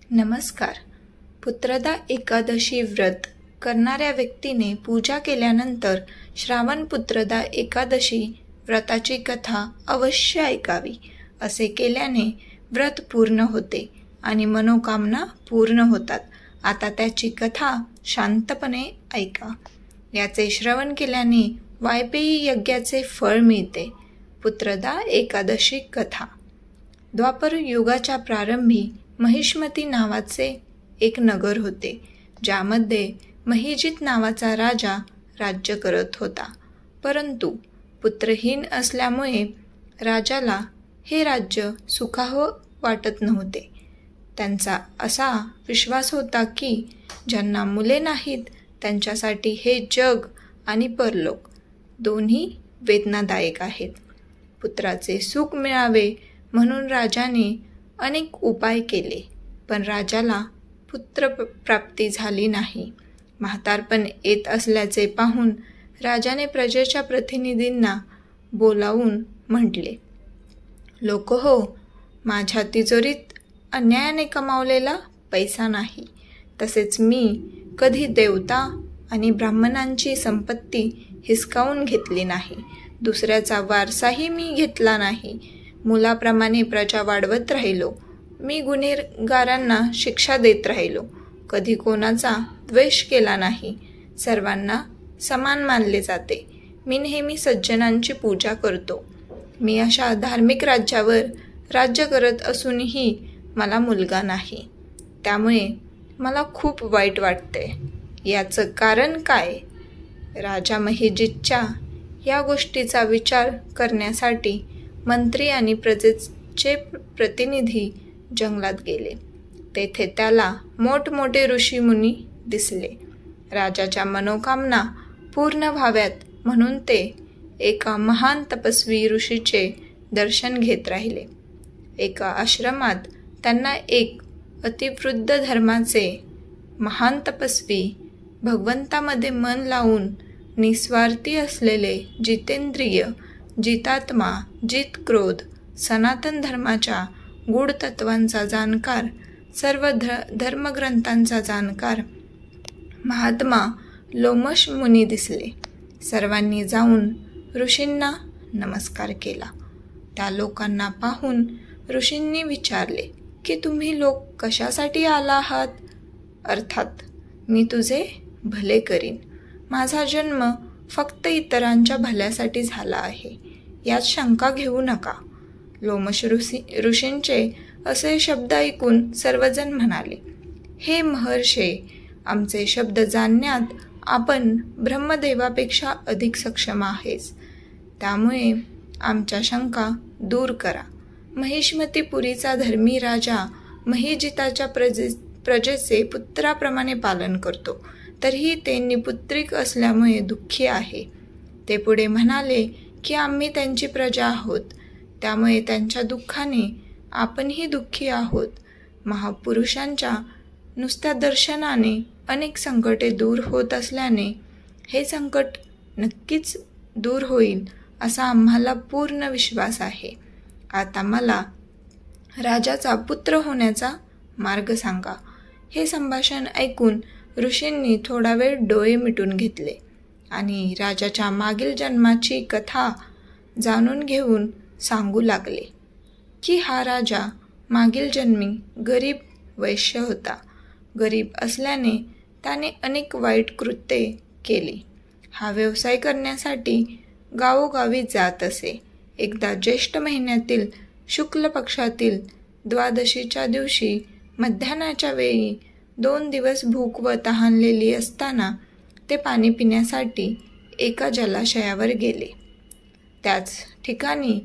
नमस्कार. पुत्रदा एकादशी व्रत करणाऱ्या व्यक्तीने पूजा केल्यानंतर श्रावण पुत्रदा एकादशी व्रताची कथा अवश्य ऐकावी. असे केल्याने व्रत पूर्ण होते आणि मनोकामना पूर्ण होतात. आता त्याची कथा शांतपणे ऐका. याचे श्रवण केल्याने वायपेयी यज्ञाचे फळ मिळते. पुत्रदा एकादशी कथा. द्वापर युगाच्या प्रारंभी महिष्मती नावाचे एक नगर होते, ज्यामध्ये महिजित नावाचा राजा राज्य करत होता. परंतु पुत्रहीन असल्यामुळे राजाला हे राज्य सुखावं वाटत नव्हते. त्यांचा असा विश्वास होता की ज्यांना मुले नाहीत त्यांच्यासाठी हे जग आणि परलोक दोन्ही वेदनादायक आहेत. पुत्राचे सुख मिळावे म्हणून राजाने अनेक उपाय केले, पण राजाला पुत्र प्राप्ती झाली नाही. म्हातारपण येत असल्याचे पाहून राजाने प्रजेच्या प्रतिनिधींना बोलावून म्हटले, लोक हो, माझ्या तिजोरीत अन्यायाने कमावलेला पैसा नाही. तसेच मी कधी देवता आणि ब्राह्मणांची संपत्ती हिसकावून घेतली नाही. दुसऱ्याचा वारसाही मी घेतला नाही. मुलाप्रमाणे प्रजा वाढवत राहिलो. मी गुन्हेगारांना शिक्षा देत राहिलो. कधी कोणाचा द्वेष केला नाही. सर्वांना समान मानले जाते. मी नेहमी सज्जनांची पूजा करतो. मी अशा धार्मिक राज्यावर राज्य करत असूनही मला मुलगा नाही. त्यामुळे मला खूप वाईट वाटते. याचं कारण काय? राजा महिजितच्या या गोष्टीचा विचार करण्यासाठी मंत्री आणि प्रजेचे प्रतिनिधी जंगलात गेले. तेथे त्याला मोठमोठे ऋषीमुनी दिसले. राजाच्या मनोकामना पूर्ण व्हाव्यात म्हणून ते एका महान तपस्वी ऋषीचे दर्शन घेत राहिले. एका आश्रमात त्यांना एक अतिवृद्ध धर्माचे महान तपस्वी, भगवंतामध्ये मन लावून निस्वार्थी असलेले, जितेंद्रिय, जितात्मा, जित क्रोध, सनातन धर्माच्या गूढ तत्वांचा जाणकार, सर्व धर्मग्रंथांचा जाणकार महात्मा लोमश मुनी दिसले. सर्वांनी जाऊन ऋषींना नमस्कार केला. त्या लोकांना पाहून ऋषींनी विचारले की तुम्ही लोक कशासाठी आला आहात? अर्थात मी तुझे भले करीन. माझा जन्म फक्त इतरांच्या भल्यासाठी झाला आहे, यात शंका घेऊ नका. लोमश ऋषींचे असे शब्द ऐकून सर्वजण म्हणाले, हे महर्षे, आमचे शब्द जाणण्यात आपण ब्रह्मदेवापेक्षा अधिक सक्षम आहेस. त्यामुळे आमच्या शंका दूर करा. महिष्मतीपुरीचा धर्मी राजा महिजिताच्या प्रजेचे पुत्राप्रमाणे पालन करतो, तरीही ते निपुत्रिक असल्यामुळे दुःखी आहे. ते पुढे म्हणाले की आम्ही त्यांची प्रजा आहोत, त्यामुळे त्यांच्या दुःखाने आपणही दुःखी आहोत. महापुरुषांच्या नुसत्या दर्शनाने अनेक संकटे दूर होत असल्याने हे संकट नक्कीच दूर होईल असा आम्हाला पूर्ण विश्वास आहे. आता मला राजाचा पुत्र होण्याचा मार्ग सांगा. हे संभाषण ऐकून ऋषींनी थोडा वेळ डोळे मिटून घेतले आणि राजाच्या मागील जन्माची कथा जाणून घेऊन सांगू लागले की हा राजा मागील जन्मी गरीब वैश्य होता. गरीब असल्याने त्याने अनेक वाईट कृत्ये केली. हा व्यवसाय करण्यासाठी गावोगावी जात असे. एकदा ज्येष्ठ महिन्यातील शुक्ल पक्षातील द्वादशीच्या दिवशी मध्यान्हाच्या वेळी 2 दिवस भूक व तहानलेली असताना ते पाणी पिण्यासाठी एका जलाशयावर गेले. त्याच ठिकाणी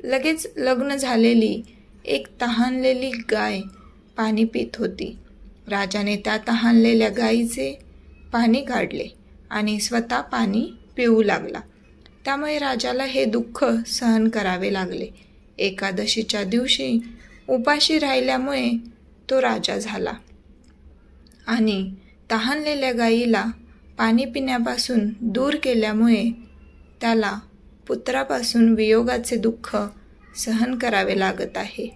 लगेच लग्न झालेली एक तहानलेली गाय पाणी पित होती. राजाने त्या तहानलेल्या गायीचे पाणी काढले आणि स्वतः पाणी पिऊ लागला. त्यामुळे राजाला हे दुःख सहन करावे लागले. एकादशीच्या दिवशी उपाशी राहिल्यामुळे तो राजा झाला आणि तहानलेल्या गायीला पाणी पिण्यापासून दूर केल्यामुळे त्याला पुत्रापासून वियोगाचे दुःख सहन करावे लागत आहे.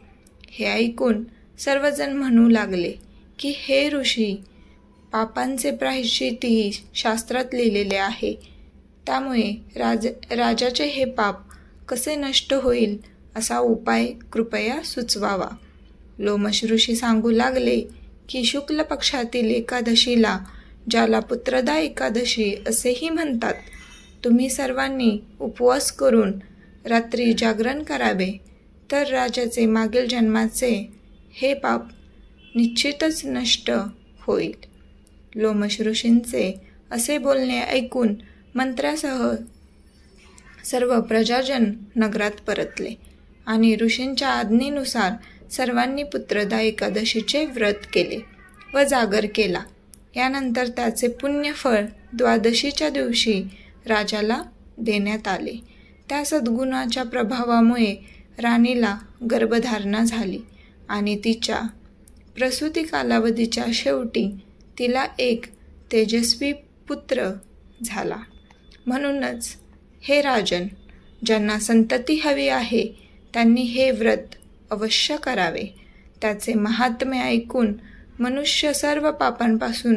हे ऐकून सर्वजण म्हणू लागले की हे ऋषी, पापांचे प्रायश्चित्तही शास्त्रात लिहिलेले आहे, त्यामुळे राजाचे हे पाप कसे नष्ट होईल असा उपाय कृपया सुचवावा. लोमश ऋषी सांगू लागले की शुक्ल पक्षातील एकादशीला, ज्याला पुत्रदा एकादशी असेही म्हणतात, तुम्ही सर्वांनी उपवास करून रात्री जागरण करावे, तर राजाचे मागील जन्माचे हे पाप निश्चितच नष्ट होईल. लोमश ऋषींचे असे बोलणे ऐकून मंत्र्यासह सर्व प्रजाजन नगरात परतले आणि ऋषींच्या आज्ञेनुसार सर्वांनी पुत्रदा एकादशीचे व्रत केले व जागर केला. यानंतर त्याचे पुण्यफळ द्वादशीच्या दिवशी राजाला देण्यात आले. त्या सद्गुणाच्या प्रभावामुळे राणीला गर्भधारणा झाली आणि तिच्या प्रसूती कालावधीच्या शेवटी तिला एक तेजस्वी पुत्र झाला. म्हणूनच हे राजन, ज्यांना संतती हवी आहे त्यांनी हे व्रत अवश्य करावे. त्याचे महात्म्य ऐकून मनुष्य सर्व पापांपासून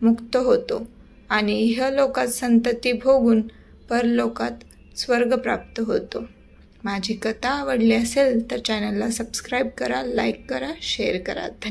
मुक्त होतो आणि इहलोकात संतती भोगून परलोकात स्वर्ग प्राप्त होतो. माझी कथा आवडली असेल तर चॅनलला सबस्क्राईब करा, लाईक करा, शेअर करा. धन्यवाद.